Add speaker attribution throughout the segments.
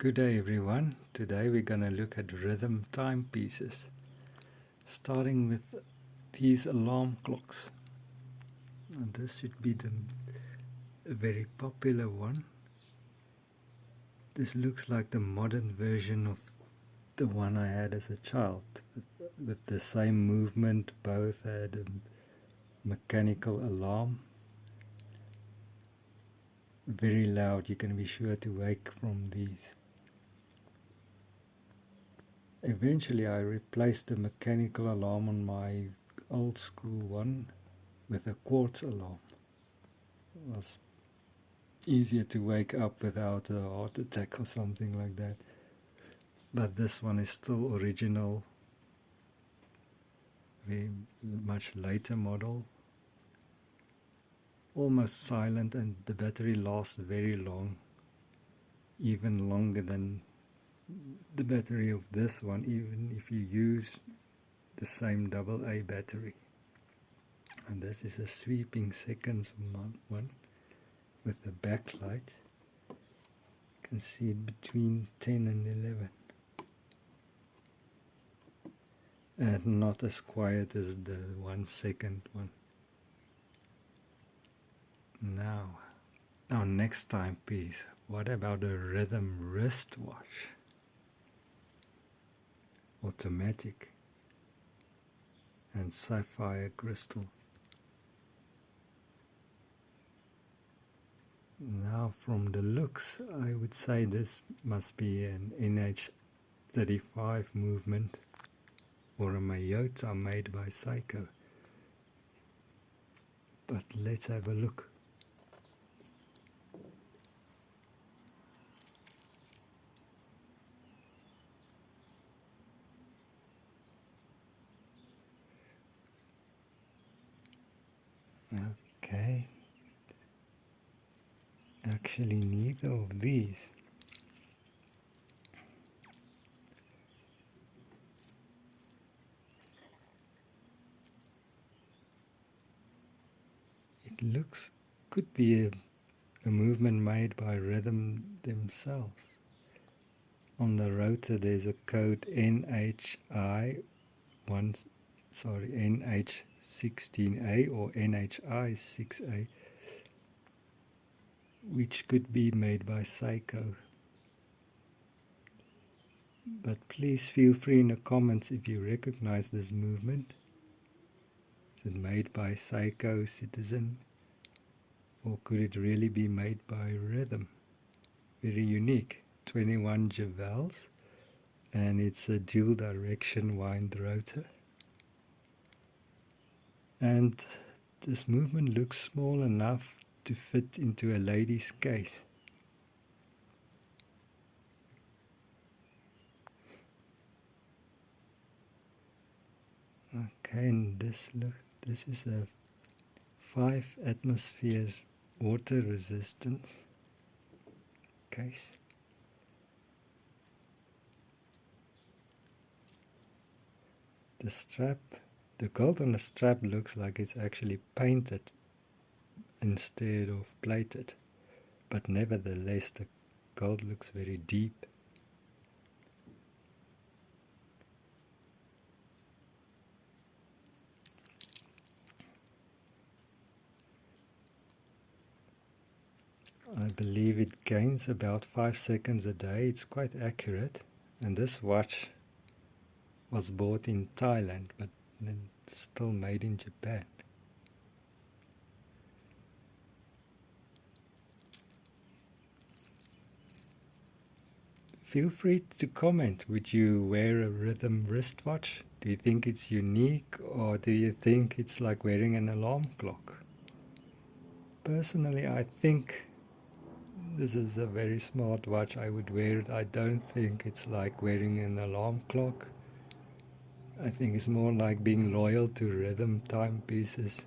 Speaker 1: Good day everyone. Today we're going to look at rhythm timepieces, starting with these alarm clocks. Now this should be a very popular one. This looks like the modern version of the one I had as a child, with the same movement. Both had a mechanical alarm, very loud. You can be sure to wake from these. Eventually I replaced the mechanical alarm on my old school one with a quartz alarm. It was easier to wake up without a heart attack or something like that. But this one is still original, very much later model, almost silent, and the battery lasts very long, even longer than the battery of this one, even if you use the same AA battery. And this is a sweeping seconds one with a backlight. You can see it between 10 and 11. And not as quiet as the 1 second one. Now, our next timepiece. What about a rhythm wristwatch? Automatic and sapphire crystal. Now from the looks, I would say this must be an NH35 movement or a Mayota made by Seiko. But let's have a look. Okay. Actually, neither of these. It looks, could be a movement made by rhythm themselves. On the rotor there's a code NHI16A or NHI6A, which could be made by Seiko. But please feel free in the comments if you recognize this movement. Is it made by Seiko Citizen, or could it really be made by rhythm? Very unique. 21 jewels, and it's a dual direction wind rotor. And this movement looks small enough to fit into a lady's case. Okay, and this is a 5 atmospheres water resistance case. The strap, the gold on the strap looks like it's actually painted instead of plated, but nevertheless the gold looks very deep. I believe it gains about 5 seconds a day. It's quite accurate, and this watch was bought in Thailand, but then still made in Japan. Feel free to comment. Would you wear a rhythm wristwatch? Do you think it's unique, or do you think it's like wearing an alarm clock? Personally, I think this is a very smart watch. I would wear it. I don't think it's like wearing an alarm clock. I think it's more like being loyal to rhythm timepieces.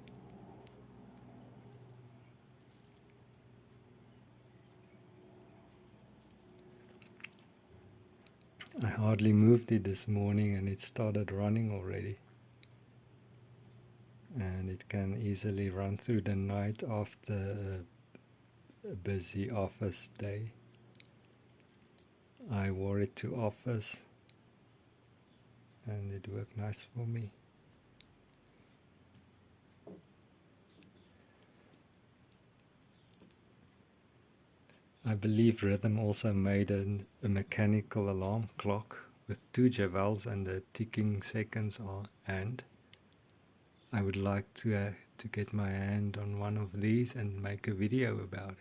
Speaker 1: I hardly moved it this morning and it started running already. And it can easily run through the night after a busy office day. I wore it to office and it worked nice for me. I believe Rhythm also made a mechanical alarm clock with 2 jewels and the ticking seconds on, and I would like to get my hand on one of these and make a video about it.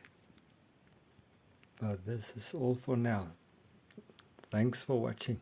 Speaker 1: But this is all for now. Thanks for watching.